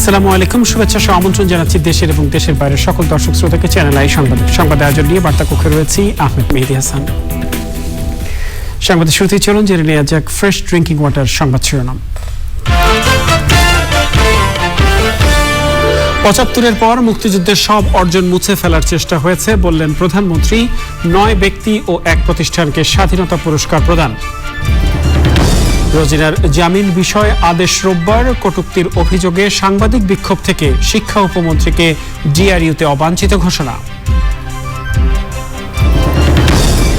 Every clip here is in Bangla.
আসসালামু আলাইকুম, শুভেচ্ছা ও আমন্ত্রণ জানাচ্ছি দেশের এবং দেশের বাইরের সকল দর্শক শ্রোতাকে চ্যানেল আই সংবাদ আয়োজন নিয়ে বার্তা কক্ষে রয়েছি আহমেদ মেহেদী হাসান। সংবাদের শুরুতেই চলুন জেনে নেওয়া যাক ফ্রেশ ড্রিঙ্কিং ওয়াটার সংবাদ শিরোনাম। ৭৫-এর পর মুক্তিযুদ্ধের সব অর্জন মুছে ফেলার চেষ্টা হয়েছে বললেন প্রধানমন্ত্রী। ৯ ব্যক্তি ও ১ প্রতিষ্ঠানকে স্বাধীনতা পুরস্কার প্রদান। রোজিনার জামিন বিষয়ে আদেশ রোববার। কটূক্তির অভিযোগে সাংবাদিক বিক্ষোভ থেকে শিক্ষা উপমন্ত্রীকে ডিআরইউতে অবাঞ্ছিত ঘোষণা।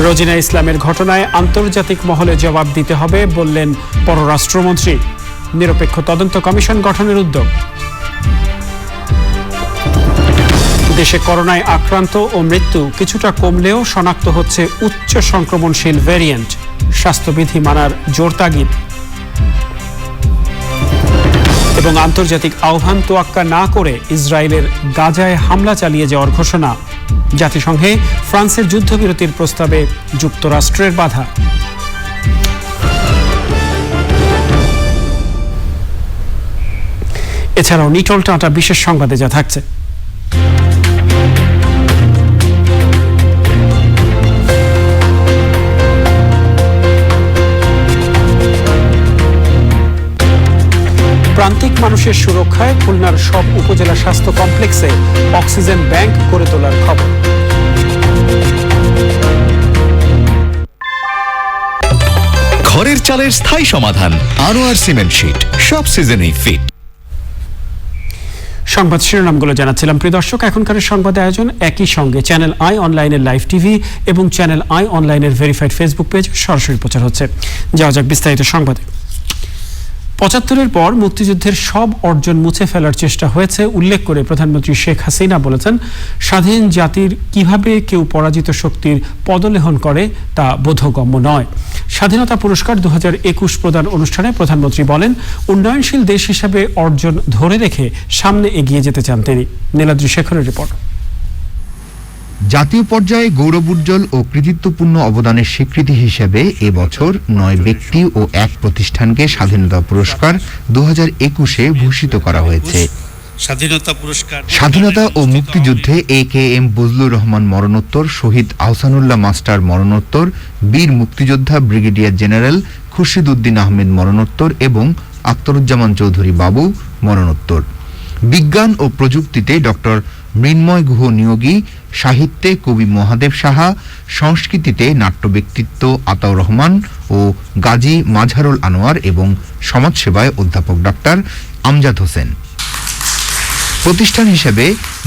রোজিনা ইসলামের ঘটনায় আন্তর্জাতিক মহলে জবাব দিতে হবে বললেন পররাষ্ট্রমন্ত্রী। নিরপেক্ষ তদন্ত কমিশন গঠনের উদ্যোগ। দেশে করোনায় আক্রান্ত ও মৃত্যু কিছুটা কমলেও শনাক্ত হচ্ছে উচ্চ সংক্রমণশীল ভ্যারিয়েন্ট। স্বাস্থ্যবিধি মানার জোর তাগিদ। এবং আন্তর্জাতিক আহ্বান তোয়াক্কা না করে ইসরায়েলের গাজায় হামলা চালিয়ে যাওয়ার ঘোষণা। জাতিসংঘে ফ্রান্সের যুদ্ধবিরতির প্রস্তাবে যুক্তরাষ্ট্রের বাধা। এছাড়াও নিটল টাটা বিশেষ সংবাদে যা থাকছে। প্রান্তিক মানুষের সুরক্ষায় খুলনার সব উপজেলা স্বাস্থ্য কমপ্লেক্সে অক্সিজেন ব্যাংক গড়ে তোলার খবর। ঘরের চালের স্থায়ী সমাধান আনোয়ার সিমেন্ট শীট, সব সিজনেই ফিট। সংবাদ শিরোনামগুলো জানাচ্ছিলাম প্রিয় দর্শক। এখনকার সংবাদ আয়োজন একই সঙ্গে চ্যানেল আই অনলাইনের লাইভ টিভি এবং চ্যানেল আই অনলাইনের ভেরিফাইড ফেসবুক পেজ সরাসরি প্রচার হচ্ছে। যাওয়া যাক বিস্তারিত সংবাদে। ৭৫-এর পর মুক্তিযুদ্ধের সব অর্জন মুছে ফেলার চেষ্টা হয়েছে উল্লেখ করে প্রধানমন্ত্রী শেখ হাসিনা বলেছেন, স্বাধীন জাতির কিভাবে কেউ পরাজিত শক্তির পদলেহন করে তা বোধগম্য নয়। স্বাধীনতা পুরস্কার ২০২১ প্রদান অনুষ্ঠানে প্রধানমন্ত্রী বলেন, উন্নয়নশীল দেশ হিসেবে অর্জন ধরে রেখে সামনে এগিয়ে যেতে চান তিনি। নীলাদ্রি শেখরের রিপোর্ট। জাতীয় পর্যায়ে গৌরবোজ্জ্বল ও কৃতিত্বপূর্ণ অবদানের স্বীকৃতি হিসেবে এবছর ৯ ব্যক্তি ও ১ প্রতিষ্ঠানকে স্বাধীনতা পুরস্কার ২০২১-এ ভূষিত করা হয়েছে। স্বাধীনতা ও মুক্তিযুদ্ধে একেএম বজলুর রহমান মরণোত্তর, শহীদ আহসানুল্লাহ মাস্টার মরণোত্তর, বীর মুক্তিযোদ্ধা ব্রিগেডিয়ার জেনারেল খুরশিদ উদ্দিন আহমেদ মরণোত্তর এবং আখতারুজ্জামান চৌধুরী বাবু মরণোত্তর। বিজ্ঞান ও প্রযুক্তিতে ডক্টর মৃন্ময় গুহ নিয়োগী, সাহিত্যে কবি মহাদেব সাহা, সংস্কৃতিতে নাট্য ব্যক্তিত্ব আতাউর রহমান ও গাজী মাজহারুল আনোয়ার এবং সমাজসেবায় অধ্যাপক ডক্টর আমজাদ হোসেন। প্রতিষ্ঠান হিসেবে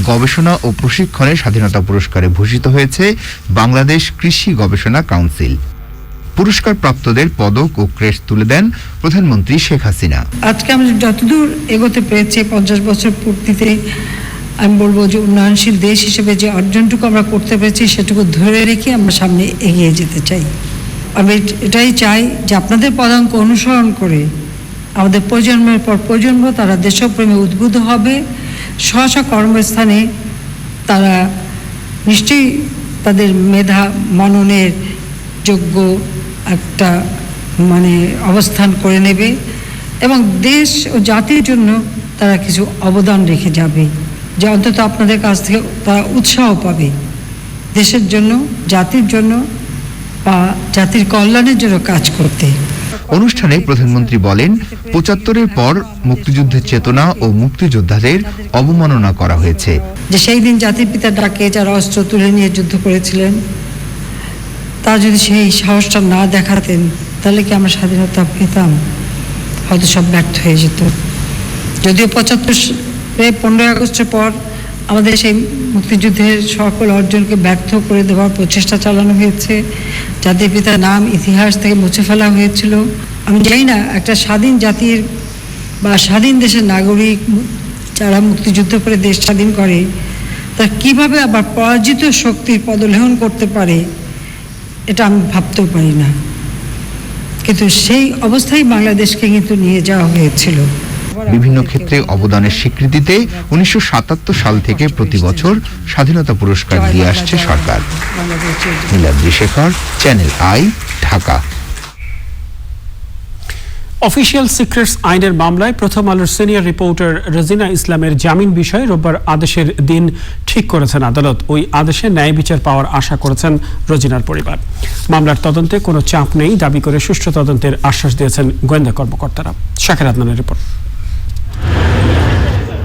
গবেষণা ও প্রশিক্ষণে স্বাধীনতা পুরস্কারে ভূষিত হয়েছে বাংলাদেশ কৃষি গবেষণা কাউন্সিল। পুরস্কার প্রাপ্তদের পদক ও ক্রেস্ট তুলে দেন প্রধানমন্ত্রী শেখ হাসিনা। আজকে আমরা যতদূর এগোতে পেরেছি ৫০ বছর পূর্তিতে, আমি বলবো যে উন্নয়নশীল দেশ হিসেবে যে অর্জনটুকু আমরা করতে পেরেছি সেটুকু ধরে রেখে আমরা সামনে এগিয়ে যেতে চাই। আমি এটাই চাই যে আপনাদের পদাঙ্ক অনুসরণ করে আমাদের প্রজন্মের পর প্রজন্ম তারা দেশপ্রেমে উদ্বুদ্ধ হবে। স্ব কর্মস্থানে তারা নিশ্চয়ই তাদের মেধা মননের যোগ্য একটা অবস্থান করে নেবে এবং দেশ ও জাতির জন্য তারা কিছু অবদান রেখে যাবে, যে অন্তত আপনাদের কাছ থেকে তারা উৎসাহ পাবে দেশের জন্য, জাতির জন্য বা জাতির কল্যাণের জন্য কাজ করতে। অনুষ্ঠানে প্রধানমন্ত্রী বলেন, ৭৫-এর পর মুক্তিযুদ্ধের চেতনা ও মুক্তিযোদ্ধাদের অবমাননা করা হয়েছে। যে সেই দিন জাতির পিতার ডাকে যারা অস্ত্র তুলে নিয়ে যুদ্ধ করেছিলেন, তারা যদি সেই সাহসটা না দেখাতেন তাহলে কি আমরা স্বাধীনতা পেতাম? হয়তো সব ব্যর্থ হয়ে যেত। যদিও ৭৫-১৫ই আগস্টের পর আমাদের সেই মুক্তিযুদ্ধের সকল অর্জনকে ব্যর্থ করে দেওয়ার প্রচেষ্টা চালানো হয়েছে। জাতির পিতার নাম ইতিহাস থেকে মুছে ফেলা হয়েছিল। আমি জানি না একটা স্বাধীন জাতির বা স্বাধীন দেশের নাগরিক যারা মুক্তিযুদ্ধ করে দেশ স্বাধীন করে, তারা কীভাবে আবার পরাজিত শক্তির পদলেহন করতে পারে, এটা আমি ভাবতেও পারি না। কিন্তু সেই অবস্থায় বাংলাদেশকে কিন্তু নিয়ে যাওয়া হয়েছিল। বিভিন্ন ক্ষেত্রে অবদানের স্বীকৃতিতে ১৯৭৭ সাল থেকে প্রতি বছর স্বাধীনতা পুরস্কার দিয়ে আসছে সরকার। Niladri Shekhar, channel I, Dhaka. Official secrets আইনের মামলায় প্রথম আলোর সিনিয়র রিপোর্টার রোজিনা ইসলামের জামিন বিষয়ে রোববার আদেশের দিন ঠিক করেছেন আদালত। ওই আদেশে ন্যায় বিচার পাওয়ার আশা করেছেন রোজিনার পরিবার। মামলার তদন্তে কোনো চাপ নেই দাবি করে সুষ্ঠু তদন্তের আশ্বাস দিয়েছেন গোয়েন্দা কর্মকর্তারা। শাকির আদনানের রিপোর্ট।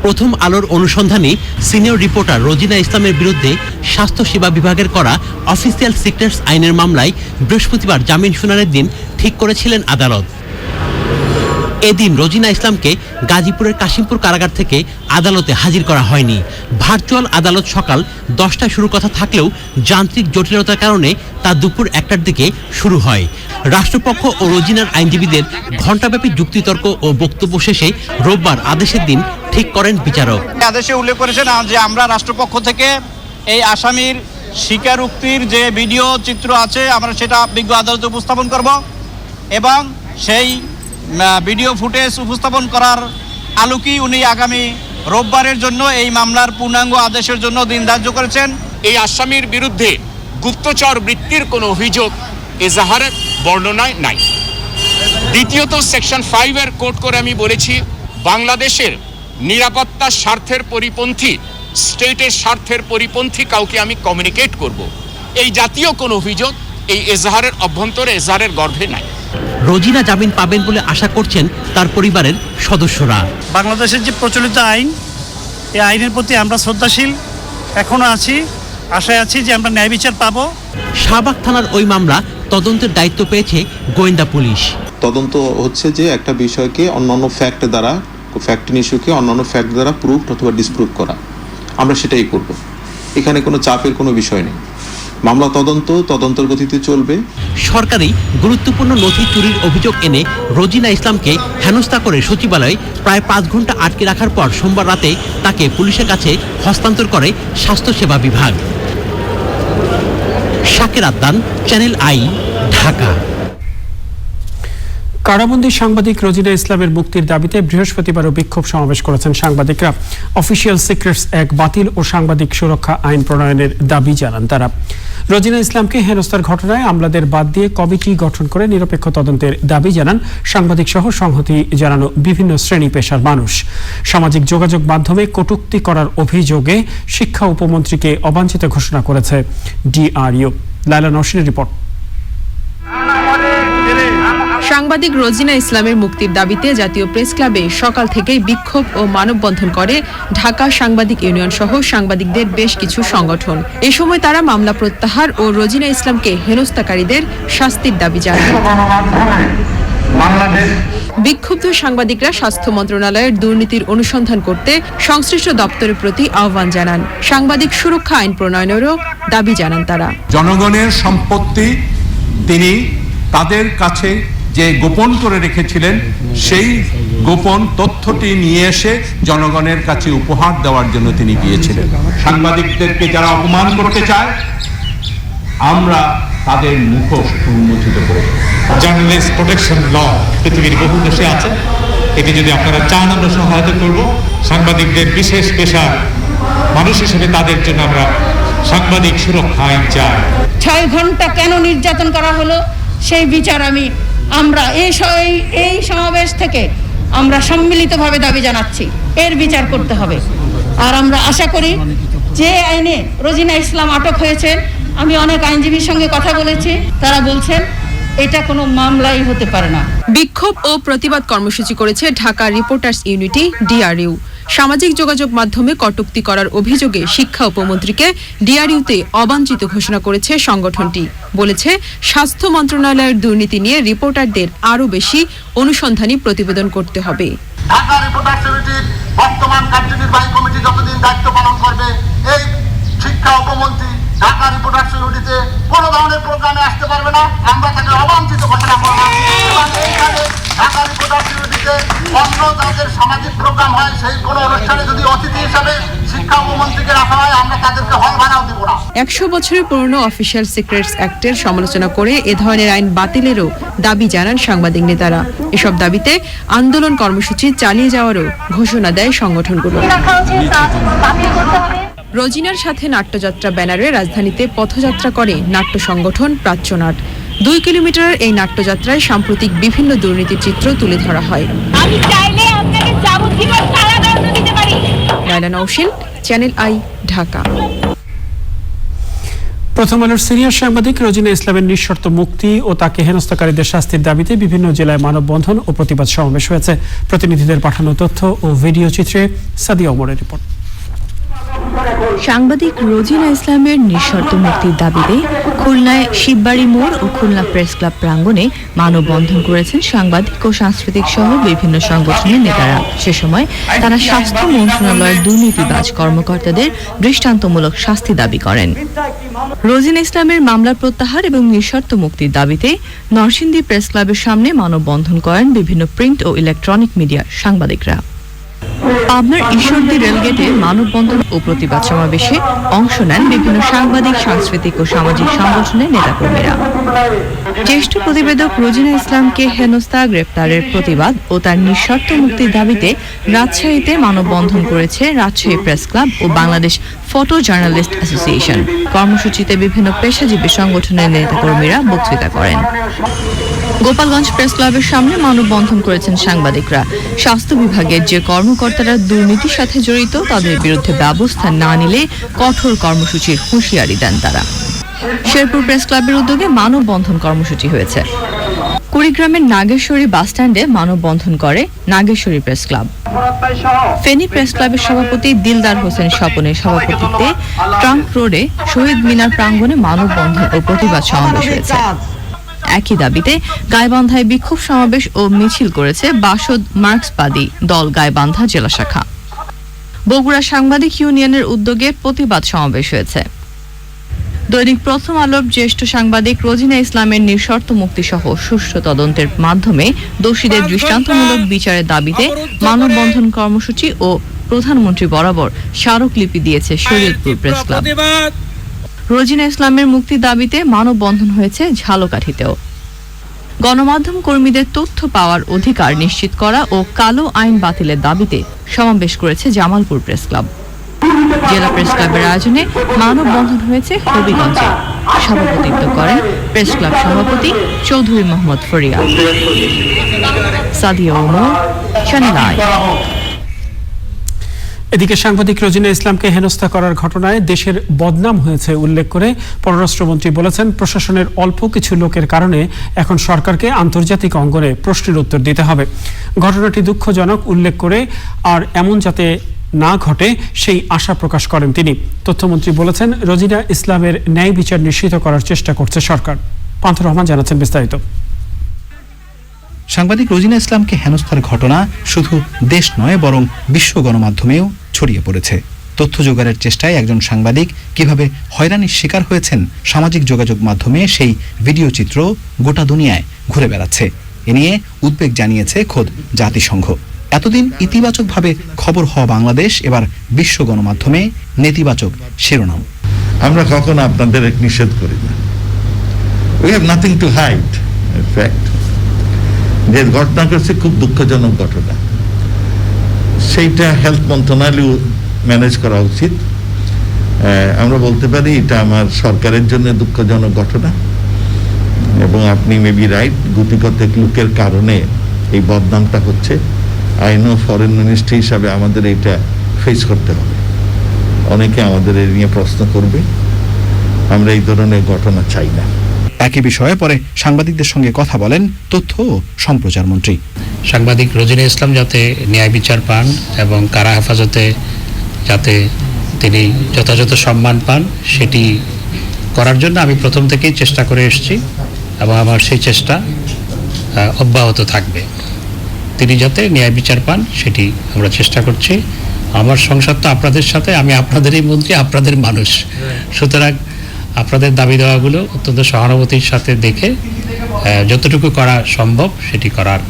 প্রথম আলোর অনুসন্ধানে সিনিয়র রিপোর্টার রোজিনা ইসলামের বিরুদ্ধে স্বাস্থ্য সেবা বিভাগের করা অফিসিয়াল সিক্রেটস আইনের মামলায় বৃহস্পতিবার জামিন শুনানির দিন ঠিক করেছিলেন আদালত। এদিন রোজিনা ইসলামকে গাজীপুরের কাশিমপুর কারাগার থেকে আদালতে হাজির করা হয়নি। ভার্চুয়াল আদালত সকাল 10টায় শুরুর কথা থাকলেও যান্ত্রিক জটিলতার কারণে তা দুপুর 1টার দিকে শুরু হয়। রাষ্ট্রপক্ষ ও রোজিনার আইনজীবীদের ঘণ্টাব্যাপী যুক্তিতর্ক ও বক্তব্য শেষে রোববার আদেশের দিন ঠিক করেন বিচারক। আদেশে উল্লেখ করেছেন যে আমরা রাষ্ট্রপক্ষ থেকে এই আসামির স্বীকারোক্তির যে ভিডিও চিত্র আছে আমরা সেটা বিজ্ঞ আদালতে উপস্থাপন করব এবং সেই ভিডিও ফুটেজ উপস্থাপন করার আলোকেই উনি আগামী রোববারের জন্য এই মামলার পূর্ণাঙ্গ আদেশের জন্য দিন ধার্য করেছেন। এই আসামির বিরুদ্ধে গুপ্তচর বৃত্তির কোনো অভিযোগ এজাহারের বর্ণনায় নাই। দ্বিতীয়ত সেকশন 5 কোট করে আমি বলেছি বাংলাদেশের নিরাপত্তার স্বার্থের পরিপন্থী, স্টেটের স্বার্থের পরিপন্থী কাউকে আমি কমিউনিকেট করব, এই জাতীয় কোনো অভিযোগ এই এজাহারের অভ্যন্তরে এজাহারের গর্ভে নাই। রোজিনা জামিন পাবেন বলে আশা করছেন তার পরিবারের সদস্যরা। বাংলাদেশের যে প্রচলিত আইন, এই আইনের প্রতি আমরা শ্রদ্ধাশীল এখনো আছি, আশায় আছি যে আমরা ন্যায় বিচার পাবো। শাহবাগ থানার ওই মামলা তদন্তের দায়িত্ব পেয়েছে গোয়েন্দা পুলিশ। তদন্ত হচ্ছে যে একটা বিষয়কে অন্যান্য ফ্যাক্ট ইস্যুকে অন্যান্য ফ্যাক্ট দ্বারা প্রুভড অথবা ডিসপ্রুভ করা, আমরা সেটাই করব। এখানে কোনো চাপের কোনো বিষয় নেই। মামলা তদন্তের গতিতে চলবে। সরকারি গুরুত্বপূর্ণ নথি চুরির অভিযোগ এনে রোজিনা ইসলামকে হেনস্থা করে সচিবালয়ে প্রায় 5 ঘন্টা আটকে রাখার পর সোমবার রাতে তাকে পুলিশের কাছে হস্তান্তর করে স্বাস্থ্য সেবা বিভাগ। Shakir Adnan, channel I, Dhaka. কারাবন্দী সাংবাদিক রোজিনা ইসলামের মুক্তির দাবিতে বৃহস্পতিবারও বিক্ষোভ সমাবেশ করেছেন সাংবাদিকরা। অফিসিয়াল সিক্রেটস অ্যাক্ট বাতিল ও সাংবাদিক সুরক্ষা আইন প্রণয়নের দাবি জানান তারা। রোজিনা ইসলামকে হেনস্থার ঘটনায় আমলাদের বাদ দিয়ে কমিটি গঠন করে নিরপেক্ষ তদন্তের দাবি জানান সাংবাদিক সহ সংহতি জানানো বিভিন্ন শ্রেণী পেশার মানুষ। সামাজিক যোগাযোগ মাধ্যমে কটূক্তি করার অভিযোগে শিক্ষা উপমন্ত্রীকে অবাঞ্ছিত ঘোষণা করেছে ডিআরইউ। লায়লা নওশিনের রিপোর্ট। সাংবাদিক রোজিনা ইসলামের মুক্তির দাবিতে জাতীয় প্রেস ক্লাবে সকাল থেকেই বিক্ষোভ ও মানববন্ধন করে ঢাকা সাংবাদিক ইউনিয়ন সহ সাংবাদিকদের বেশ কিছু সংগঠন। এ সময় তারা মামলা প্রত্যাহার ও রোজিনা ইসলামকে হেনস্থাকারীদের শাস্তির দাবি জানান। বিক্ষুব্ধ সাংবাদিকরা স্বাস্থ্য মন্ত্রণালয়ের দুর্নীতির অনুসন্ধান করতে সংশ্লিষ্ট দপ্তরের প্রতি আহ্বান জানান। সাংবাদিক সুরক্ষা আইন প্রণয়নেরও দাবি জানান তারা। জনগণের সম্পত্তি তিনি তাদের কাছে যে গোপন করে রেখেছিলেন সেই গোপন তথ্যটি নিয়ে এসে জনগণের কাছে উপহার দেওয়ার জন্য তিনি গিয়েছিলেন। সাংবাদিকদেরকে যারা অপমান করতে চায় আমরা তাদের মুখোশ উন্মোচিত করব। জার্নালিস্ট প্রোটেকশন ল পৃথিবীর বহু দেশে আছে, এটি যদি আপনারা চান আমরা সহায়তা করব। সাংবাদিকদের বিশেষ পেশা মানুষ হিসেবে তাদের জন্য আমরা সাংবাদিক সুরক্ষা আইন চাই। 6 ঘন্টা কেন নির্যাতন করা হলো সেই বিচার আমরা এই সমাবেশ থেকে আমরা সম্মিলিতভাবে দাবি জানাচ্ছি, এর বিচার করতে হবে। আর আমরা আশা করি যে আইনে রোজিনা ইসলাম আটক হয়েছেন, আমি অনেক আইনজীবীর সঙ্গে কথা বলেছি, তারা বলছেন এটা কোনো মামলাই হতে পারে না। বিক্ষোভ ও প্রতিবাদ কর্মসূচি করেছে ঢাকা রিপোর্টার্স ইউনিটি ডিআরইউ। সামাজিক যোগাযোগ মাধ্যমে কটূক্তি করার অভিযোগে শিক্ষা উপমন্ত্রীকে ডিআরইউতে অবাঞ্ছিত ঘোষণা করেছে সংগঠনটি। বলেছে স্বাস্থ্য মন্ত্রণালয়ের দুর্নীতি নিয়ে রিপোর্টারদের আরও বেশি অনুসন্ধানী প্রতিবেদন করতে হবে। ঢাকা রিপোর্টার্স ইউনিটির বর্তমান কার্যনির্বাহী কমিটি যতদিন দায়িত্ব পালন করবে, এই শিক্ষা উপমন্ত্রী ঢাকা রিপোর্টার্স ইউনিটিতে কোনো ধরনের প্রোগ্রামে আসতে পারবে না। আমরা তাকে অবাঞ্ছিত ঘোষণা করব এবং এইখানে ঢাকা রিপোর্টার্স ইউনিটিতে অন্য যাদের সামাজিক প্রোগ্রাম হয় সেই কোনো অনুষ্ঠানে যদি অতিথি হিসাবে শিক্ষা উপমন্ত্রীকে রাখা হয়, আমরা তাদেরকে হল ভাড়াও দেব না। 100 বছরের পুরনো অফিসিয়াল সিক্রেটস অ্যাক্টের সমালোচনা করে এ ধরনের আইন বাতিলেরও দাবি জানান সাংবাদিক নেতারা। এসব দাবিতে আন্দোলন কর্মসূচি চালিয়ে যাওয়ারও ঘোষণা দেয় সংগঠনগুলো। রোজিনার সাথে নাট্যযাত্রা ব্যানারে রাজধানীতে পথযাত্রা করে নাট্য সংগঠন প্রাচ্যনাট। 2 কিলোমিটারের এই নাট্যযাত্রায় সাম্প্রতিক বিভিন্ন দুর্নীতির চিত্র তুলে ধরা হয়। আমি চাইলে আপনাকে যাবজ্জীবন কারাদণ্ড দিতে পারি। Naila Nowshin, channel I, Dhaka. প্রথম আলোর সিনিয়র সাংবাদিক রোজিনা ইসলামের নিঃশর্ত মুক্তি ও তাকে হেনস্থাকারীদের শাস্তির দাবিতে বিভিন্ন জেলায় মানববন্ধন ও প্রতিবাদ সমাবেশ হয়েছে। প্রতিনিধিদের পাঠানো তথ্য ও ভিডিও চিত্রে সাদিয়া ওমরের রিপোর্ট। সাংবাদিক রোজিনা ইসলামের নিঃশর্ত মুক্তির দাবিতে খুলনায় শিববাড়ি মোড় ও খুলনা প্রেস ক্লাব প্রাঙ্গণে মানববন্ধন করেছেন সাংবাদিক ও সাংস্কৃতিক সহ বিভিন্ন সংগঠনের নেতারা। সে সময় তারা স্বাস্থ্য মন্ত্রণালয়ের দুর্নীতিবাজ কর্মকর্তাদের দৃষ্টান্তমূলক শাস্তি দাবি করেন। রোজিনা ইসলামের মামলা প্রত্যাহার এবং নিঃশর্ত মুক্তির দাবিতে নরসিংদী প্রেস ক্লাবের সামনে মানববন্ধন করেন বিভিন্ন প্রিন্ট ও ইলেকট্রনিক মিডিয়ার সাংবাদিকরা। পাবনার ঈশ্বরদী রেলগেটে মানববন্ধন ও প্রতিবাদ সমাবেশে অংশ নেন বিভিন্ন সাংবাদিক, সাংস্কৃতিক ও সামাজিক সংগঠনের নেতাকর্মীরা। জ্যেষ্ঠ প্রতিবেদক রোজিনা ইসলামকে হেনস্থা, গ্রেপ্তারের প্রতিবাদ ও তার নিঃশর্ত মুক্তির দাবিতে রাজশাহীতে মানববন্ধন করেছে রাজশাহী প্রেস ক্লাব ও বাংলাদেশ ফটো জার্নালিস্ট অ্যাসোসিয়েশন। কর্মসূচিতে বিভিন্ন পেশাজীবী সংগঠনের নেতাকর্মীরা বক্তৃতা করেন। গোপালগঞ্জ প্রেস ক্লাবের সামনে মানববন্ধন করেছেন সাংবাদিকরা। স্বাস্থ্য বিভাগের যে কর্মকর্তারা দুর্নীতির সাথে জড়িত তাদের বিরুদ্ধে ব্যবস্থা না নিলে কঠোর কর্মসূচির হুঁশিয়ারি দেন তারা। শেরপুর প্রেস ক্লাবের উদ্যোগে মানববন্ধন কর্মসূচি হয়েছে। কুড়িগ্রামের নাগেশ্বরী বাসস্ট্যান্ডে মানববন্ধন করে Nageshwari press club. Feni press ক্লাবের সভাপতি দিলদার হোসেন স্বপনের সভাপতিত্বে ট্রাঙ্ক রোডে শহীদ মিনার প্রাঙ্গণে মানববন্ধন ও প্রতিবাদ সমাবেশ হয়েছে। একই দাবিতে গাইবান্ধায় বিক্ষোভ সমাবেশ ও মিছিল করেছে বাসদ মার্ক্সবাদী দল গাইবান্ধা জেলা শাখা। বগুড়া সাংবাদিক ইউনিয়নের উদ্যোগে প্রতিবাদ সমাবেশ হয়েছে। দৈনিক প্রথম আলোর জ্যেষ্ঠ সাংবাদিক রোজিনা ইসলামের নিঃশর্ত মুক্তি সহ সুষ্ঠু তদন্তের মাধ্যমে দোষীদের দৃষ্টান্তমূলক বিচারের দাবিতে মানববন্ধন কর্মসূচি ও প্রধানমন্ত্রী বরাবর স্মারকলিপি দিয়েছে শরীয়তপুর প্রেস ক্লাব। রোজিনা ইসলামের মুক্তির দাবিতে মানববন্ধন হয়েছে ঝালকাঠিতেও। গণমাধ্যম কর্মীদের তথ্য পাওয়ার অধিকার নিশ্চিত করা ও কালো আইন বাতিলের দাবিতে সমাবেশ করেছে জামালপুর প্রেস ক্লাব। জেলা প্রেস ক্লাবের আয়োজনে মানববন্ধন হয়েছে হবিগঞ্জে। সভাপতিত্ব করেন প্রেস ক্লাব সভাপতি চৌধুরী মোহাম্মদ ফরিয়াদ। Sadia Omar, channel I. এদিকে সাংবাদিক রোজিনা ইসলামকে হেনস্থা করার ঘটনায় দেশের বদনাম হয়েছে উল্লেখ করে পররাষ্ট্রমন্ত্রী বলেছেন, প্রশাসনের অল্প কিছু লোকের কারণে এখন সরকারকে আন্তর্জাতিক অঙ্গনে প্রশ্নের উত্তর দিতে হবে। ঘটনাটি দুঃখজনক উল্লেখ করে আর এমন যাতে না ঘটে সেই আশা প্রকাশ করেন তিনি। তথ্যমন্ত্রী বলেছেন, রোজিনা ইসলামের ন্যায় বিচার নিশ্চিত করার চেষ্টা করছে সরকার। পান্থর রহমান জানাচ্ছেন বিস্তারিত। সাংবাদিক রোজিনা ইসলামকে হেনস্থার ঘটনা শুধু দেশ নয় বরং বিশ্ব গণমাধ্যমেও ছড়িয়ে পড়েছে। তথ্য জোগাড়ের চেষ্টায় একজন সাংবাদিক কিভাবে হয়রানির শিকার হয়েছেন সামাজিক যোগাযোগ মাধ্যমে সেই ভিডিও চিত্র গোটা দুনিয়ায় ঘুরে বেড়াচ্ছে। এ নিয়ে উদ্বেগ জানিয়েছে খোদ জাতিসংঘ। এতদিন ইতিবাচকভাবে খবর হওয়া বাংলাদেশ এবার বিশ্ব গণমাধ্যমে নেতিবাচক শিরোনাম। আমরা কখনো আপনাদের নিষেধ করি না। We have nothing to hide. In fact যে ঘটনা ঘটছে খুব দুঃখজনক ঘটনা, সেইটা হেলথ মন্ত্রণালয় ম্যানেজ করা উচিত। আমরা বলতে পারি এটা আমার সরকারের জন্য দুঃখজনক ঘটনা এবং আপনি মেবি রাইট, গুটিকতেক লোকের কারণে এই বদনামটা হচ্ছে। আই নো ফরেন মিনিস্ট্রি হিসাবে আমাদের এটা ফেস করতে হবে। অনেকে আমাদের এই নিয়ে প্রশ্ন করবে, আমরা এই ধরনের ঘটনা চাই না। একই বিষয়ে পরে সাংবাদিকদের সঙ্গে কথা বলেন তথ্য ও সম্প্রচার মন্ত্রী। সাংবাদিক রোজিনা ইসলাম যাতে ন্যায় বিচার পান এবং কারা হেফাজতে যাতে তিনি যথাযথ সম্মান পান সেটি করার জন্য আমি প্রথম থেকেই চেষ্টা করে এসেছি এবং আমার সেই চেষ্টা অব্যাহত থাকবে। তিনি যাতে ন্যায় বিচার পান সেটি আমরা চেষ্টা করছি। আমার সংসার তো আপনাদের সাথে, আমি আপনাদেরই মন্ত্রী, আপনাদের মানুষ, সুতরাং আপনাদের দাবি দেওয়াগুলো অত্যন্ত সহানুভূতির সাথে দেখে যতটুকু করা সম্ভব সেটি করার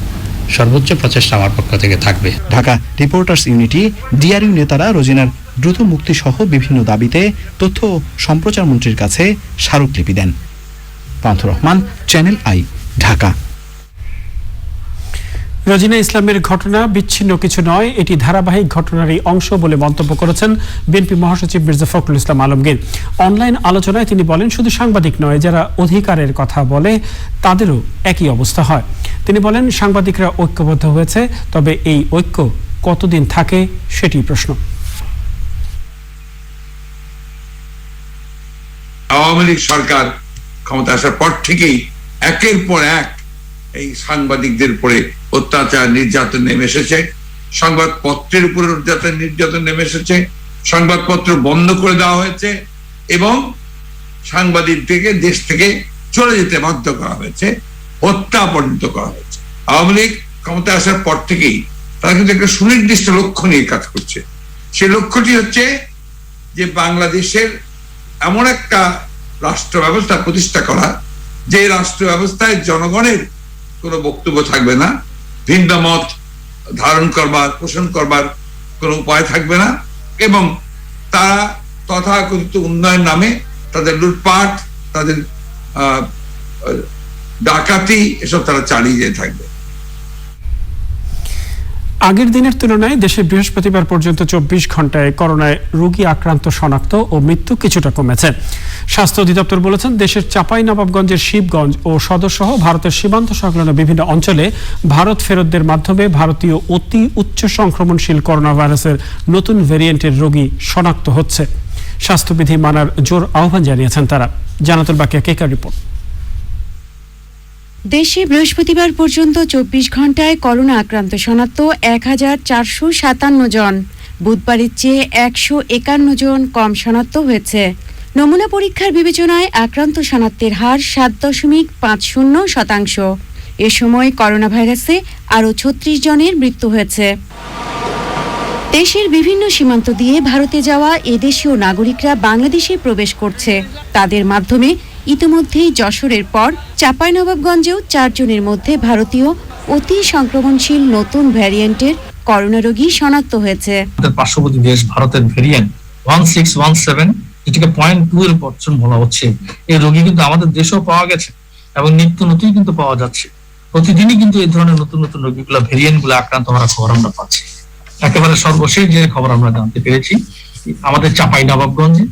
সর্বোচ্চ প্রচেষ্টা আমার পক্ষ থেকে থাকবে। ঢাকা রিপোর্টার্স ইউনিটি ডিআরইউ নেতারা রোজিনার দ্রুত মুক্তি সহ বিভিন্ন দাবিতে তথ্য ও সম্প্রচার মন্ত্রীর কাছে স্মারকলিপি দেন। পান্থর রহমান, চ্যানেল আই, ঢাকা। রোজিনা ইসলামের ঘটনা বিচ্ছিন্ন কিছু নয়, এটি ধারাবাহিক ঘটনারই অংশ বলে মন্তব্য করেছেন বিএনপি মহাসচিব মির্জা ফখরুল ইসলাম আলমগীর। অনলাইন আলোচনায় তিনি বলেন, শুধু সাংবাদিক নয়, যারা অধিকারের কথা বলে তাদেরও একই অবস্থা হয়। তিনি বলেন, সাংবাদিকরা ঐক্যবদ্ধ হয়েছে, তবে এই ঐক্য কতদিন থাকে সেটি প্রশ্ন। আওয়ামী লীগ সরকার ক্ষমতা আসার পর থেকেই একের পর এক এই সাংবাদিকদের উপরে অত্যাচার নির্যাতন নেমে এসেছে, সংবাদপত্রের উপরে নির্যাতন নেমে এসেছে, সংবাদপত্র বন্ধ করে দেওয়া হয়েছে এবং সাংবাদিকদেরকে দেশ থেকে চলে যেতে বাধ্য করা হয়েছে, হত্যা পর্যন্ত করা হয়েছে। আওয়ামী লীগ ক্ষমতা আসার পর থেকেই তারা কিন্তু একটা সুনির্দিষ্ট লক্ষ্য নিয়ে কাজ করছে। সেই লক্ষ্যটি হচ্ছে যে বাংলাদেশের এমন একটা রাষ্ট্র ব্যবস্থা প্রতিষ্ঠা করা, যে রাষ্ট্র ব্যবস্থায় জনগণের কোনো বক্তব্য থাকবে না, ভিন্ন মত ধারণ করবার পোষণ করবার কোনো উপায় থাকবে না, এবং তারা তথাকথিত উন্নয়ন নামে তাদের লুটপাট, তাদের ডাকাতি এসব তারা চালিয়ে যেতে থাকবে। আগের দিনের তুলনায় দেশে বৃহস্পতিবার পর্যন্ত 24 ঘন্টায় করোনায় রোগী আক্রান্ত শনাক্ত ও মৃত্যু কিছুটা কমেছে। স্বাস্থ্য অধিদপ্তর বলেছেন, দেশের চাঁপাইনবাবগঞ্জের শিবগঞ্জ ও সদর সহ ভারতের সীমান্ত সংলগ্ন বিভিন্ন অঞ্চলে ভারত ফেরতদের মাধ্যমে ভারতীয় অতি উচ্চ সংক্রমণশীল করোনা ভাইরাসের নতুন ভ্যারিয়েন্টের রোগী শনাক্ত হচ্ছে। স্বাস্থ্যবিধি মানার জোর আহ্বান জানিয়েছেন তারা। জানাতুল বাকিয়া কেকার রিপোর্ট। দেশে বৃহস্পতিবার পর্যন্ত 24 ঘন্টায় করোনা আক্রান্ত শনাক্ত 1457 জন। বুধবারের চেয়ে 151 জন কম শনাক্ত হয়েছে। নমুনা পরীক্ষার বিবেচনায় আক্রান্ত শনাক্তের হার 7.50%। এ সময় করোনা ভাইরাসে আরও 36 জনের মৃত্যু হয়েছে। দেশের বিভিন্ন সীমান্ত দিয়ে ভারতে যাওয়া এদেশীয় নাগরিকরা বাংলাদেশে প্রবেশ করছে। তাদের মাধ্যমে ইতিমধ্যেই যশোরের পর চাঁপাইনবাবগঞ্জেও 4 জনের মধ্যে ভারতীয় অতি সংক্রমণশীল নতুন ভ্যারিয়েন্টের করোনা রোগী শনাক্ত হয়েছে। পার্শ্ববর্তী দেশ ভারতের ভ্যারিয়েন্ট 1617, যেটাকে 0.2% বলা হচ্ছে, এই রোগী কিন্তু আমাদের দেশেও পাওয়া গেছে এবং নিত্য নতুন কিন্তু পাওয়া যাচ্ছে। প্রতিদিনই কিন্তু এই ধরনের নতুন নতুন রোগীগুলো ভ্যারিয়েন্টগুলো আক্রান্ত হওয়ার খবর আমরা পাচ্ছি। একেবারে সর্বশেষ যে খবর আমরা জানতে পেরেছি, আমাদের চাঁপাইনবাবগঞ্জে,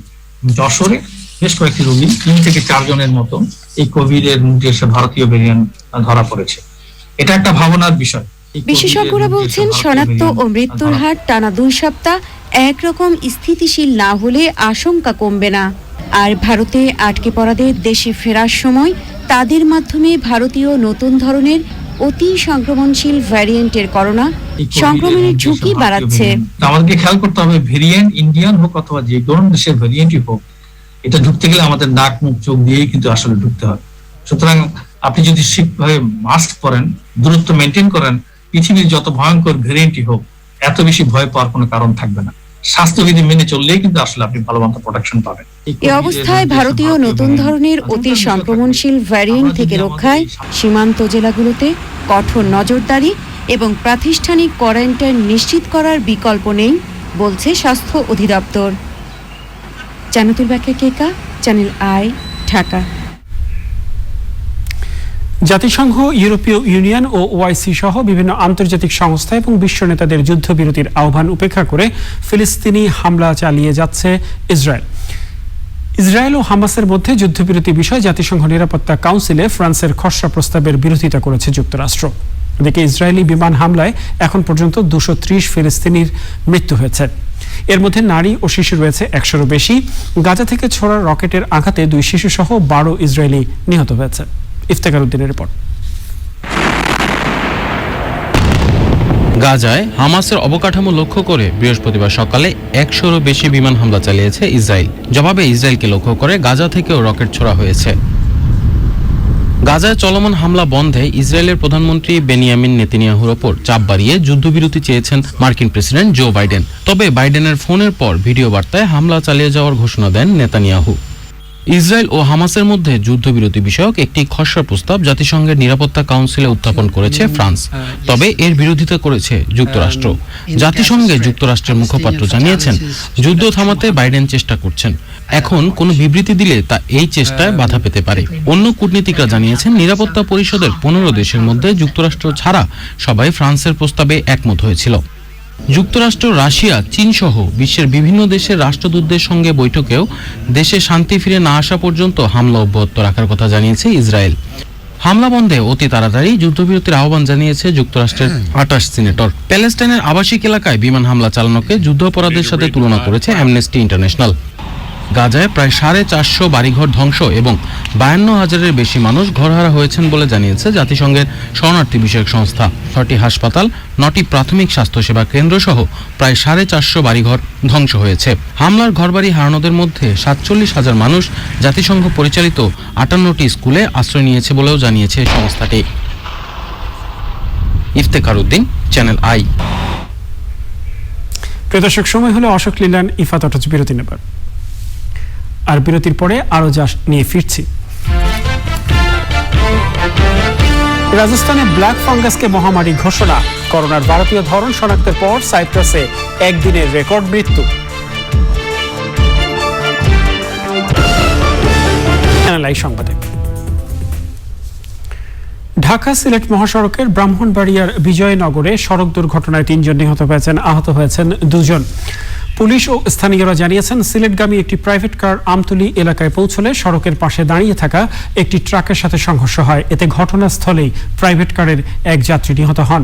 যশোরে বেশ কয়েকটি রোগী 3 থেকে 4 জনের মতো এই কোভিড এর দেশে ভারতীয় ভ্যারিয়েন্ট ধরা পড়েছে। এটা একটা ভাবনার বিষয়। বিশেষজ্ঞরা বলছেন, শনাক্ত ও মৃত্যুর হার টানা 2 সপ্তাহ একরকম স্থিতিশীল না হলে আশঙ্কা কমবে না। আর ভারতে আটকে পড়াদের দেশে ফেরার সময় তাদের মাধ্যমে ভারতীয় নতুন ধরনের অতি সংক্রমণশীল ভ্যারিয়েন্টের করোনা সংক্রমণের ঝুঁকি বাড়াচ্ছে। আমাদেরকে খেয়াল করতে হবে, ভ্যারিয়েন্ট ইন্ডিয়ান হোক অথবা যে কোনো দেশের ভ্যারিয়েন্টই হোক, এটা ঢুকতে গেলে আমাদের নাক মুখ চোখ দিয়েই কিন্তু আসলে ঢুকতে হবে। সুতরাং আপনি যদি ঠিকভাবে মাস্ক পরেন, দূরত্ব মেনটেন করেন, পৃথিবীর যত ভয়ঙ্কর ভ্যারিয়েন্টই হোক, এত বেশি ভয় পাওয়ার কোনো কারণ থাকবে না। স্বাস্থ্যবিধি মেনে চললেই কিন্তু আসলে আপনি ভালো মতো প্রোটেকশন পাবেন। এই অবস্থায় ভারতীয় নতুন ধরনের অতি সংক্রমণশীল ভ্যারিয়েন্ট থেকে রক্ষায় সীমান্ত জেলাগুলোতে কঠোর নজরদারি এবং প্রাতিষ্ঠানিক কোয়ারেন্টাইন নিশ্চিত করার বিকল্প নেই বলছে স্বাস্থ্য অধিদপ্তর। জানাতুল বাকিয়া কেকা, চ্যানেল আই, ঢাকা। জাতিসংঘ, ইউরোপীয় ইউনিয়ন ও ওআইসি সহ বিভিন্ন আন্তর্জাতিক সংস্থা এবং বিশ্ব নেতাদের যুদ্ধবিরতির আহ্বান উপেক্ষা করে ফিলিস্তিনি হামলা চালিয়ে যাচ্ছে ইসরায়েল। ইসরায়েল ও হামাসের মধ্যে যুদ্ধবিরতি বিষয়ে জাতিসংঘ নিরাপত্তা কাউন্সিলে ফ্রান্সের খসড়া প্রস্তাবের বিরোধিতা করেছে যুক্তরাষ্ট্র। এদিকে ইসরায়েলি বিমান হামলায় এখন পর্যন্ত 230 ফিলিস্তিনির মৃত্যু হয়েছে। এর মধ্যে নারী ও শিশু রয়েছে 100-এরও বেশি। গাজা থেকে ছোড়া রকেটের আঘাতে 2 শিশু সহ 12 ইসরায়েলি নিহত হয়েছে। ইফতেখার উদ্দিনের রিপোর্ট। গাজায় হামাসের অবকাঠামো লক্ষ্য করে বৃহস্পতিবার সকালে 100-এরও বেশি বিমান হামলা চালিয়েছে ইসরায়েল। জবাবে ইসরায়েলকে লক্ষ্য করে গাজা থেকেও রকেট ছোড়া হয়েছে। গাজায় চলমান হামলা বন্ধে ইসরায়েলের প্রধানমন্ত্রী বেনিয়ামিন নেতানিয়াহুর ওপর চাপ বাড়িয়ে যুদ্ধবিরতি চেয়েছেন মার্কিন প্রেসিডেন্ট জো বাইডেন। তবে বাইডেনের ফোনের পর ভিডিও বার্তায় হামলা চালিয়ে যাওয়ার ঘোষণা দেন নেতানিয়াহু। ইসরায়েল ও হামাসের মধ্যে যুদ্ধবিরতি বিষয়ক একটি খসড়া প্রস্তাব জাতিসংঘের নিরাপত্তা কাউন্সিলে উত্থাপন করেছে ফ্রান্স, তবে এর বিরোধিতা করেছে যুক্তরাষ্ট্র। জাতিসংঘে যুক্তরাষ্ট্রের মুখপাত্র জানিয়েছেন, যুদ্ধ থামাতে বাইডেন চেষ্টা করছেন, এখন কোনো বিবৃতি দিলে তা এই চেষ্টায় বাধা পেতে পারে। অন্য কূটনীতিকরা জানিয়েছেন, নিরাপত্তা পরিষদের 15 দেশের মধ্যে যুক্তরাষ্ট্র ছাড়া সবাই ফ্রান্সের প্রস্তাবে একমত হয়েছিল। যুক্তরাষ্ট্র, রাশিয়া, চীন সহ বিশ্বের বিভিন্ন দেশের রাষ্ট্রদূতদের সঙ্গে বৈঠকেও দেশে শান্তি ফিরে না আসা পর্যন্ত হামলা অব্যাহত রাখার কথা জানিয়েছে ইসরায়েল। হামলা বন্ধে অতি তাড়াতাড়ি যুদ্ধবিরতির আহ্বান জানিয়েছে যুক্তরাষ্ট্রের 28 সিনেটর। প্যালেস্টাইনের আবাসিক এলাকায় বিমান হামলা চালানোকে যুদ্ধাপরাধের সাথে তুলনা করেছে অ্যামনেস্টি ইন্টারন্যাশনাল। গাজায় প্রায় 450 বাড়িঘর ধ্বংস এবং 52,000-এর বেশি মানুষ ঘরহারা হয়েছেন বলে জানিয়েছে জাতিসংঘের শরণার্থী বিষয়ক সংস্থা। 6টি হাসপাতাল, 9টি প্রাথমিক স্বাস্থ্যসেবা কেন্দ্র সহ প্রায় 450 বাড়িঘর ধ্বংস হয়েছে। হামলার ঘরবাড়ি হারানোদের মধ্যে 47,000 মানুষ জাতিসংঘ পরিচালিত 58টি স্কুলে আশ্রয় নিয়েছে বলেও জানিয়েছে সংস্থাটি। Iftekhar Uddin, channel I. প্রিয় দর্শক, সময় হলো অশোক লীলান ইফাত অটচ বিরতি নেবার। আর বিরতির পরে আরো যা নিয়ে ফিরছি। রাজস্থানে ব্ল্যাক ফাঙ্গাসকে মহামারী ঘোষণা। করোনার ভারতীয় ধরন শনাক্তের পর সাইপ্রাসে একদিনের রেকর্ড মৃত্যু। সংবাদে ঢাকা সিলেট মহাসড়কের ব্রাহ্মণবাড়িয়ার বিজয়নগরে সড়ক দুর্ঘটনায় 3 জন নিহত হয়েছেন, আহত হয়েছেন 2 জন। পুলিশ ও স্থানীয়রা জানিয়েছেন, সিলেটগামী একটি প্রাইভেট কার আমতলী এলাকায় পৌঁছলে সড়কের পাশে দাঁড়িয়ে থাকা একটি ট্রাকের সাথে সংঘর্ষ হয়। এতে ঘটনাস্থলেই প্রাইভেট কারের এক যাত্রী নিহত হন।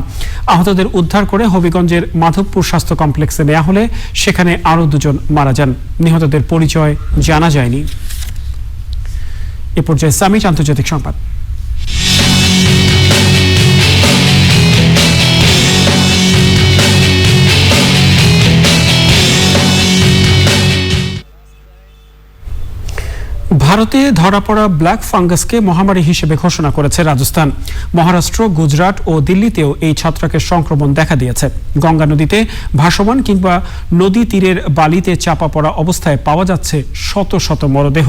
আহতদের উদ্ধার করে হবিগঞ্জের মাধবপুর স্বাস্থ্য কমপ্লেক্সে নেওয়া হলে সেখানে আরও 2 জন মারা যান। নিহতদের পরিচয় জানা যায়নি। এ পর্যায়ে সামিট আন্তর্জাতিক সংবাদ। ভারতে ধরা পড়া ব্ল্যাক ফাঙ্গাসকে মহামারী হিসেবে ঘোষণা করেছে রাজস্থান। মহারাষ্ট্র, গুজরাট ও দিল্লিতেও এই ছত্রাকের সংক্রমণ দেখা দিয়েছে। গঙ্গা নদীতে ভাসমান কিংবা নদী তীরের বালিতে চাপা পড়া অবস্থায় পাওয়া যাচ্ছে শত শত মরদেহ।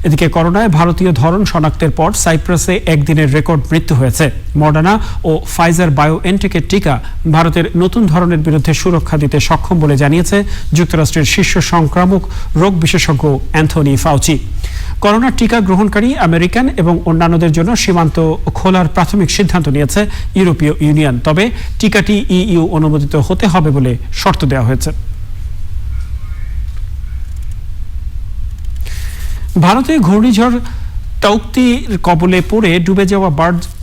এদিকে করোনায় ভারতীয় ধরন শনাক্তের পর সাইপ্রাসে একদিনের রেকর্ড মৃত্যু হয়েছে। মডার্না ও ফাইজার বায়োএনটেকের টিকা ভারতের নতুন ধরনের বিরুদ্ধে সুরক্ষা দিতে সক্ষম বলে জানিয়েছে যুক্তরাষ্ট্রের শীর্ষ সংক্রামক রোগ বিশেষজ্ঞ অ্যান্থনি ফাউচি। করোনার টিকা গ্রহণকারী আমেরিকান এবং অন্যান্যদের জন্য সীমান্ত খোলার প্রাথমিক সিদ্ধান্ত নিয়েছে ইউরোপীয় ইউনিয়ন, তবে টিকাটি ইইউ অনুমোদিত হতে হবে বলে শর্ত দেওয়া হয়েছে। ভারতে ঘূর্ণিঝড় তাউক্তির কবলে পড়ে ডুবে যাওয়া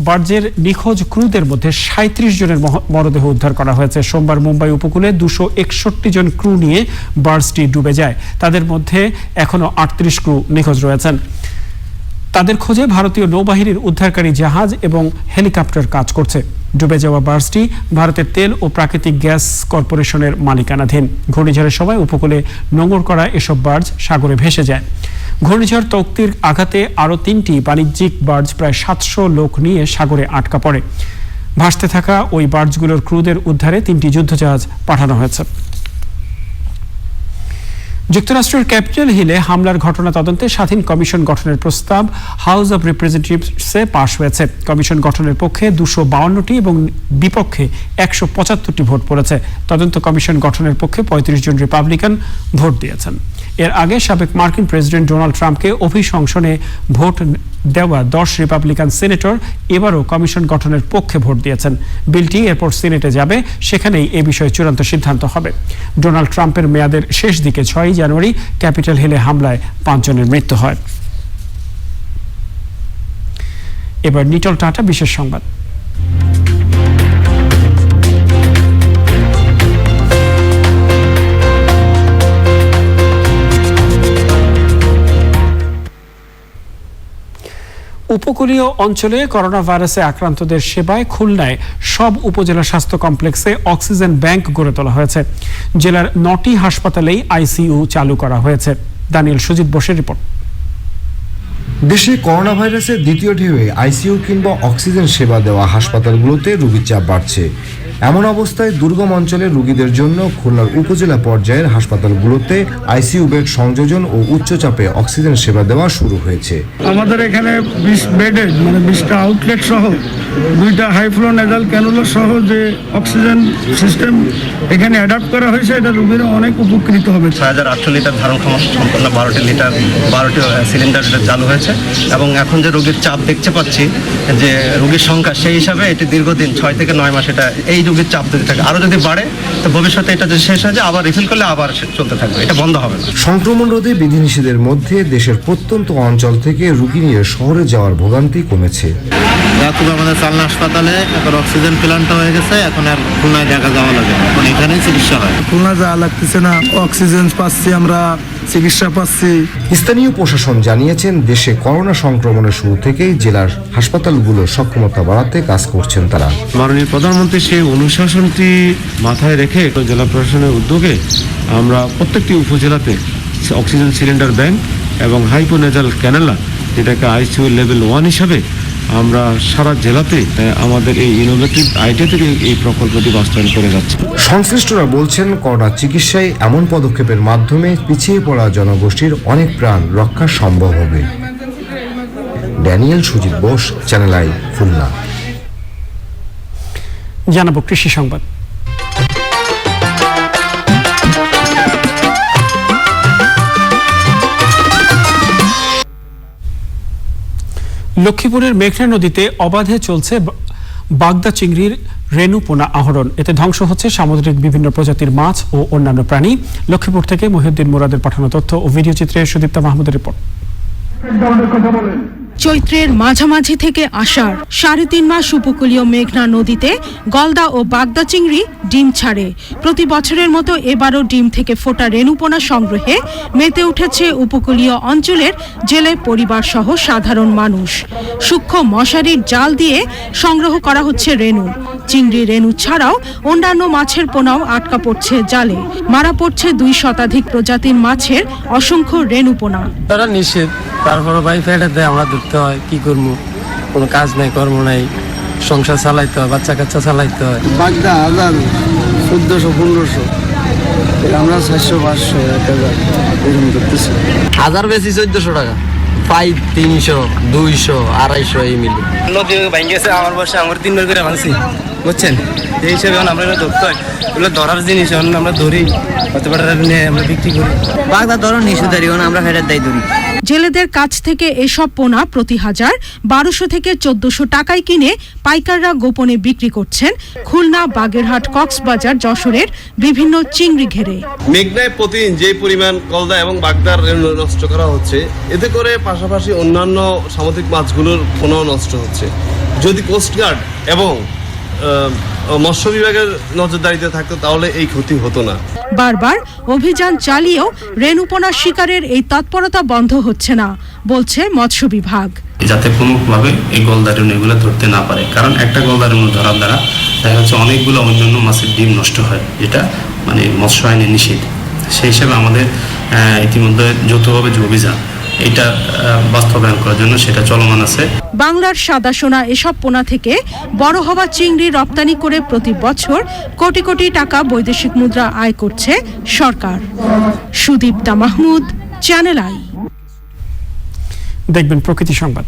বার্জের নিখোঁজ ক্রুদের মধ্যে 37 জনের মরদেহ উদ্ধার করা হয়েছে। সোমবার মুম্বাই উপকূলে 261 জন ক্রু নিয়ে বার্জটি ডুবে যায়। তাদের মধ্যে এখনো 38 ক্রু নিখোঁজ রয়েছেন। তাদের খোঁজে ভারতীয় নৌবাহিনীর উদ্ধারকারী জাহাজ এবং হেলিকপ্টার কাজ করছে। ডুবে যাওয়া বার্জটি ভারতের তেল ও প্রাকৃতিক গ্যাস কর্পোরেশনের মালিকানাধীন। ঘূর্ণিঝড়ের সময় উপকূলে নোঙর করা এসব বার্জ সাগরে ভেসে যায়। ঘূর্ণিঝড় তৌক্তির আঘাতে আরও 3টি বাণিজ্যিক বার্জ প্রায় 700 লোক নিয়ে সাগরে আটকা পড়ে। ভাসতে থাকা ওই বার্জগুলোর ক্রুদের উদ্ধারে 3টি যুদ্ধজাহাজ পাঠানো হয়েছে। যুক্তরাষ্ট্রের ক্যাপিটাল হিলে হামলার ঘটনা তদন্তে স্বাধীন কমিশন গঠনের প্রস্তাব হাউস অব রিপ্রেজেন্টেটিভসে পাশ হয়েছে। কমিশন গঠনের পক্ষে 252টি এবং বিপক্ষে 175টি ভোট পড়েছে। তদন্ত কমিশন গঠনের পক্ষে 35 জন রিপাবলিকান ভোট দিয়েছেন। এর আগে সাবেক মার্কিন প্রেসিডেন্ট ডোনাল্ড ট্রাম্পকে অভিশংসনে ভোট দেওয়া 10 রিপাবলিকান সিনেটর এবারও কমিশন গঠনের পক্ষে ভোট দিয়েছেন। বিলটি এরপর সিনেটে যাবে, সেখানেই এ বিষয়ে চূড়ান্ত সিদ্ধান্ত হবে। ডোনাল্ড ট্রাম্পের মেয়াদের শেষ দিকে 6 জানুয়ারি ক্যাপিটাল হিলে হামলায় 5 জনের মৃত্যু হয়। এবার নিটল টাটা বিশেষ সংবাদ। উপকূলীয় অঞ্চলে করোনা ভাইরাসে আক্রান্তদের সেবায় খুলনায় সব উপজেলা স্বাস্থ্য কমপ্লেক্সে অক্সিজেন ব্যাংক গড়ে তোলা হয়েছে। জেলার 9টি হাসপাতালেই আইসিইউ চালু করা হয়েছে। দানিয়েল সুজিত বোসের রিপোর্ট। দেশে করোনা ভাইরাসের দ্বিতীয় ঢেউয়ে আইসিইউ কিংবা অক্সিজেন সেবা দেওয়া হাসপাতালগুলোতে রোগীর চাপ বাড়ছে। এমন অবস্থায় দুর্গম অঞ্চলের রোগীদের জন্য খুলনার উপজেলা পর্যায়ের হাসপাতালগুলোতে আইসিইউ বেড সংযোজন ও উচ্চচাপে অক্সিজেন সেবা দেওয়া শুরু হয়েছে। আমাদের এখানে 20 বেডের মানে 20টা আউটলেট সহ 2টা হাই ফ্লো নেজাল ক্যানুলা সহ যে অক্সিজেন সিস্টেম এখানে অ্যাডাপ্ট করা হয়েছে, এটা রোগীরা অনেক উপকৃত হবে। 6,800 লিটার ধারণ ক্ষমতা সম্পন্ন 12টি সিলিন্ডার চালু হয়েছে এবং এখন যে রোগীর চাপ দেখতে পাচ্ছি যে রোগীর সংখ্যা, সেই হিসাবে এটি দীর্ঘদিন 6 থেকে 9 মাস এটা এই রোগীর চাপ যদি থাকে, আরও যদি বাড়ে তো ভবিষ্যতে এটা যদি শেষ হয়ে যায় আবার রিফিল করলে আবার চলতে থাকবে, এটা বন্ধ হবে না। সংক্রমণ রোধে বিধিনিষেধের মধ্যে দেশের প্রত্যন্ত অঞ্চল থেকে রোগী নিয়ে শহরে যাওয়ার ভোগান্তি কমেছে। এখন আমাদের চালনা হাসপাতালে এখন অক্সিজেন প্ল্যান্টটা হয়ে গেছে, এখন আর খুলনায় দেখা যাওয়া লাগে, এখন এখানেই চিকিৎসা হয়। খুলনা যাওয়া লাগতেছে না, অক্সিজেন পাচ্ছি, আমরা চিকিৎসা পাচ্ছি। স্থানীয় প্রশাসন জানিয়েছেন, দেশে করোনা সংক্রমণের শুরু থেকেই জেলার হাসপাতালগুলোর সক্ষমতা বাড়াতে কাজ করছেন তারা। মাননীয় প্রধানমন্ত্রী সেই অনুশাসনটি মাথায় রেখে জেলা প্রশাসনের উদ্যোগে আমরা প্রত্যেকটি উপজেলাতে অক্সিজেন সিলিন্ডার ব্যাংক এবং হাইপোনেজাল ক্যানেলা, যেটাকে আইসিইউ লেভেল 1 হিসাবে আমরা সারা জেলাতে আমাদের এই ইনোভেটিভ আইডিয়া থেকে এই প্রকল্পটি বাস্তবায়ন করে যাচ্ছে। সংশ্লিষ্টরা বলছেন, করোনা চিকিৎসায় এমন পদক্ষেপের মাধ্যমে পিছিয়ে পড়া জনগোষ্ঠীর অনেক প্রাণ রক্ষা সম্ভব হবে। Daniel Sujit Bose, channel I, Khulna. জানাবো কৃষি সংবাদ। লক্ষ্মীপুরের মেঘনা নদীতে অবাধে চলছে বাগদা চিংড়ির রেণু পোনা আহরণ। এতে ধ্বংস হচ্ছে সামুদ্রিক বিভিন্ন প্রজাতির মাছ ও অন্যান্য প্রাণী। লক্ষ্মীপুর থেকে মহিউদ্দিন মুরাদের পাঠানো তথ্য ও ভিডিও চিত্রে সুদীপ্তা মাহমুদের রিপোর্ট। চৈত্রের মাঝামাঝি থেকে আষাঢ় 3.5 মাস উপকূলীয় মেঘনা নদীতে গলদা ও বাগদা চিংড়ি ডিম ছাড়ে। প্রতি বছরের মতো এবারও ডিম থেকে ফোটা রেণুপোনা সংগ্রহে মেতে উঠেছে উপকূলীয় অঞ্চলের জেলে পরিবার সহ সাধারণ মানুষ। সূক্ষ্ম মশারির জাল দিয়ে সংগ্রহ করা হচ্ছে রেণু। চিংড়ি রেণু ছাড়াও অন্যান্য মাছের পোনাও আটকা পড়ছে জালে। মারা পড়ছে 2 শতাধিক প্রজাতির মাছের অসংখ্য রেণুপোনা। তারা নিষেধ, তারপরে ভাই ফেটাতে আমরা ধরতে হয়, কি করবো, কোনো কাজ নাই, কর্ম নাই, সংসার চালাইতে হয়, বাচ্চা কাচ্চা চালাইতে হয়। বাগদা 1000, 1400, 1500, আমরা 400, 500, 1000 এরকম করতেছি। 1000 বেশি 1400 টাকা, 5, 300, 200, 250 এই মিলে। নদী ভাঙিয়েছে আমার বসে, আমার 3 বার করে ভাঙছি, বুঝছেন? এই হিসেবে আমরা ধরতে হয়, এগুলো ধরার জিনিস আমরা ধরি, হতে পারে আমরা বিক্রি করি। বাগদা ধরো নিষেধারি, আমরা ফেরত দেয় ধরি। জেলেদের কাছ থেকে এসব পোনা প্রতি হাজার 1200 থেকে 1400 টাকায় কিনে পাইকাররা গোপনে বিক্রি করছেন খুলনা, বাগেরহাট, কক্সবাজার, যশোরের বিভিন্ন চিংড়ি ঘেরে। মেঘনায় প্রতিদিন যে পরিমাণ গলদা এবং বাগদার নষ্ট করা হচ্ছে, এতে করে পাশাপাশি অন্যান্য সামুদ্রিক মাছগুলোর পোনাও নষ্ট হচ্ছে। যদি কোস্টগার্ড এবং মৎস্য বিভাগের নজরদারিতে থাকতো তাহলে এই ক্ষতি হতো না। বারবার অভিযান চালিয়েও রেণুপোনা শিকারের এই তৎপরতা বন্ধ হচ্ছে না, বলছে মৎস্য বিভাগ। যাতে কোনোভাবে এই গলদা রেণু এগুলো ধরতে না পারে, কারণ একটা গলদা রেণু ধরার দ্বারা দেখা যাচ্ছে অনেকগুলো অন্যান্য মাছের ডিম নষ্ট হয়, যেটা মানে মৎস্য আইনে নিষেধ। সেই হিসাবে আমাদের ইতিমধ্যে যৌথভাবে যে অভিযান এটা বাস্তবায়ন করার জন্য সেটা চলমান আছে। বাংলার সাদা সোনা এসব পোনা থেকে বড় হওয়া চিংড়ি রপ্তানি করে প্রতি বছর কোটি কোটি টাকা বৈদেশিক মুদ্রা আয় করছে সরকার। Sudipta Mahmud, channel I. দেখবেন প্রকৃতি সংবাদ।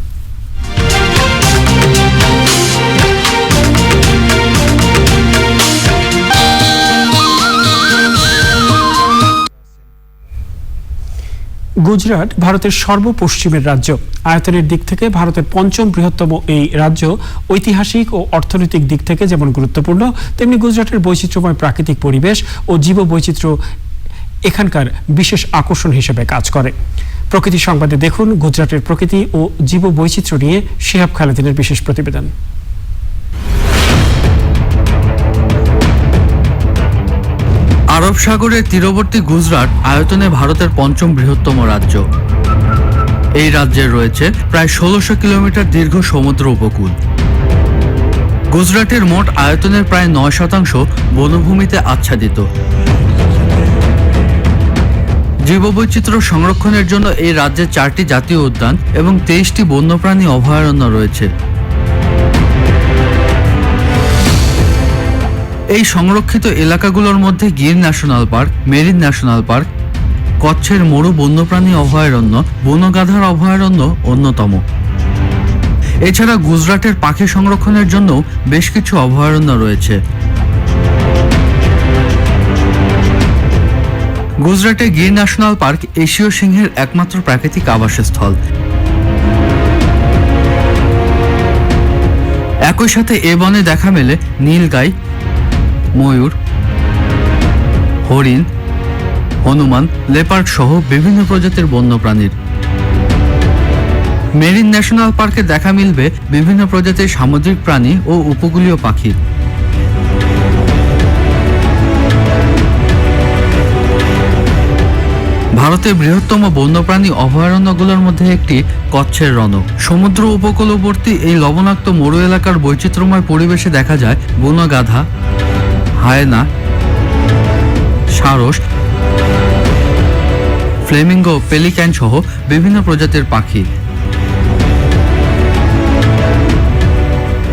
গুজরাট ভারতের সর্বপশ্চিমের রাজ্য। আয়তনের দিক থেকে ভারতের 5ম বৃহত্তম এই রাজ্য ঐতিহাসিক ও অর্থনৈতিক দিক থেকে যেমন গুরুত্বপূর্ণ, তেমনি গুজরাটের বৈচিত্র্যময় প্রাকৃতিক পরিবেশ ও জীববৈচিত্র্য এখানকার বিশেষ আকর্ষণ হিসেবে কাজ করে। প্রকৃতি সংবাদে দেখুন গুজরাটের প্রকৃতি ও জীববৈচিত্র্য নিয়ে শিহাব খালেদিনের বিশেষ প্রতিবেদন। আরব সাগরের তীরবর্তী গুজরাট আয়তনে ভারতের 5ম বৃহত্তম রাজ্য। এই রাজ্যের রয়েছে প্রায় 1600 কিলোমিটার দীর্ঘ সমুদ্র উপকূল। গুজরাটের মোট আয়তনের প্রায় 9% বনভূমিতে আচ্ছাদিত। জীববৈচিত্র্য সংরক্ষণের জন্য এই রাজ্যে 4টি জাতীয় উদ্যান এবং 23টি বন্যপ্রাণী অভয়ারণ্য রয়েছে। এই সংরক্ষিত এলাকাগুলোর মধ্যে Gir national park, marine national park, কচ্ছের মরু বন্যপ্রাণী অভয়ারণ্য, বনগাধার অভয়ারণ্য অন্যতম। এছাড়া গুজরাটের পাখি সংরক্ষণের জন্য বেশ কিছু অভয়ারণ্য রয়েছে। গুজরাটে গির ন্যাশনাল পার্ক এশীয় সিংহের একমাত্র প্রাকৃতিক আবাসস্থল। একই সাথে এ বনে দেখা মেলে নীলগাই, ময়ূর, হরিণ, হনুমান, লেপার্ড সহ বিভিন্ন প্রজাতির বন্যপ্রাণীর। মেরিন ন্যাশনাল পার্কে দেখা মিলবে বিভিন্ন প্রজাতির সামুদ্রিক প্রাণী ও উপকূলীয় পাখি। ভারতের বৃহত্তম বন্যপ্রাণী অভয়ারণ্যগুলোর মধ্যে একটি কচ্ছের রণ। সমুদ্র উপকূলবর্তী এই লবণাক্ত মরু এলাকার বৈচিত্র্যময় পরিবেশে দেখা যায় বনগাধা, হায়েনা, সারস, ফ্লেমিঙ্গো, পেলিক্যান সহ বিভিন্ন প্রজাতির পাখি।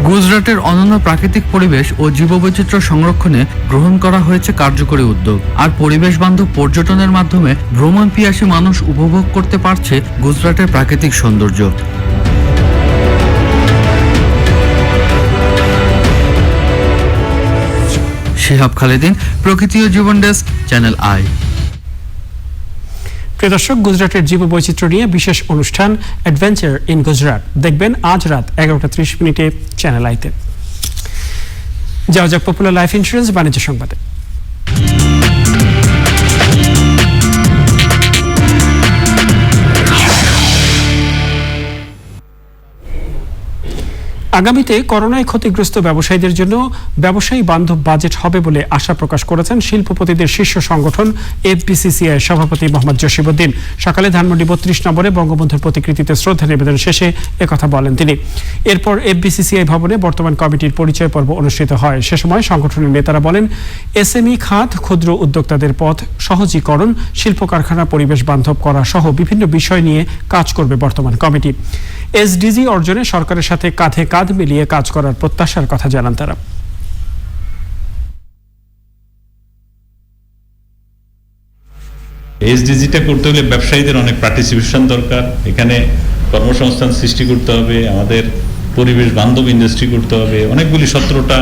গুজরাটের অনন্য প্রাকৃতিক পরিবেশ ও জীববৈচিত্র্য সংরক্ষণে গ্রহণ করা হয়েছে কার্যকরী উদ্যোগ। আর পরিবেশ বান্ধব পর্যটনের মাধ্যমে ভ্রমণ পিয়াসী মানুষ উপভোগ করতে পারছে গুজরাটের প্রাকৃতিক সৌন্দর্য। শিহাব খালেদিন, প্রকৃতি ও জীবন ডেস্ক, চ্যানেল আই। প্রিয় দর্শক, গুজরাটের জীববৈচিত্র্য নিয়ে বিশেষ অনুষ্ঠান অ্যাডভেঞ্চার ইন গুজরাট দেখবেন আজ রাত 11:30 চ্যানেল আইতে। যাওয়া যাক পপুলার লাইফ ইন্স্যুরেন্স বাণিজ্য সংবাদে। আগামীতে করোনায় ক্ষতিগ্রস্ত ব্যবসায়ীদের জন্য ব্যবসায়ী বান্ধব বাজেট হবে বলে আশা প্রকাশ করেছেন শিল্পপতিদের শীর্ষ সংগঠন এফবিসিসিআই সভাপতি মোহাম্মদ জসিমউদ্দিন। সকালে ধানমন্ডি 32 নম্বরে বঙ্গবন্ধুর প্রতিকৃতিতে শ্রদ্ধা নিবেদন শেষে একথা বলেন তিনি। এরপর এফবিসিসিআই ভবনে বর্তমান কমিটির পরিচয় পর্ব অনুষ্ঠিত হয়। সে সময় সংগঠনের নেতারা বলেন, এসএমই খাত, ক্ষুদ্র উদ্যোক্তাদের পথ সহজীকরণ, শিল্প কারখানা পরিবেশ বান্ধব করা সহ বিভিন্ন বিষয় নিয়ে কাজ করবে বর্তমান কমিটি। এসডিজি অর্জনে সরকারের সাথে কাঁধে কাঁধ মিলিয়ে কাজ করার প্রত্যাশার কথা জানান তারা। এসডিজিটা করতে হলে ব্যবসায়ীদের অনেক পার্টিসিপেশন দরকার। এখানে কর্মসংস্থান সৃষ্টি করতে হবে, আমাদের পরিবেশ বান্ধব ইন্ডাস্ট্রি করতে হবে। অনেকগুলি 17টা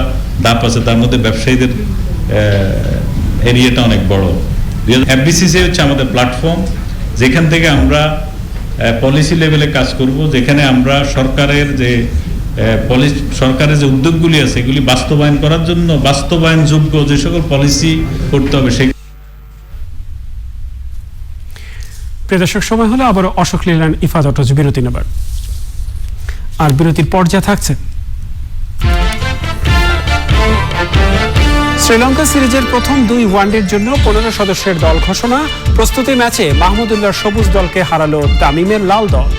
ধাপ আছে, তার মধ্যে ব্যবসায়ীদের এরিয়াটা অনেক বড়। এফবিসিসি হচ্ছে আমাদের প্ল্যাটফর্ম, যেখান থেকে আমরা পলিসি লেভেলে কাজ করব, যেখানে আমরা সরকারের যে উদ্যোগগুলি আছে এগুলি বাস্তবায়ন করার জন্য বাস্তবায়নযোগ্য যে সকল পলিসি করতে হবে সেই। প্রিয় দর্শক, সময় হলো আবারও অশোক লীলান ইফাত অটোজ বিরতি নেবার। আর বিরতির পর্যায়ে থাকছে শ্রীলঙ্কা সিরিজের প্রথম 2 ওয়ানডের জন্য 15 সদস্যের দল ঘোষণা। প্রস্তুতি ম্যাচে মাহমুদুল্লাহর সবুজ দলকে হারালো তামিমের লাল দল।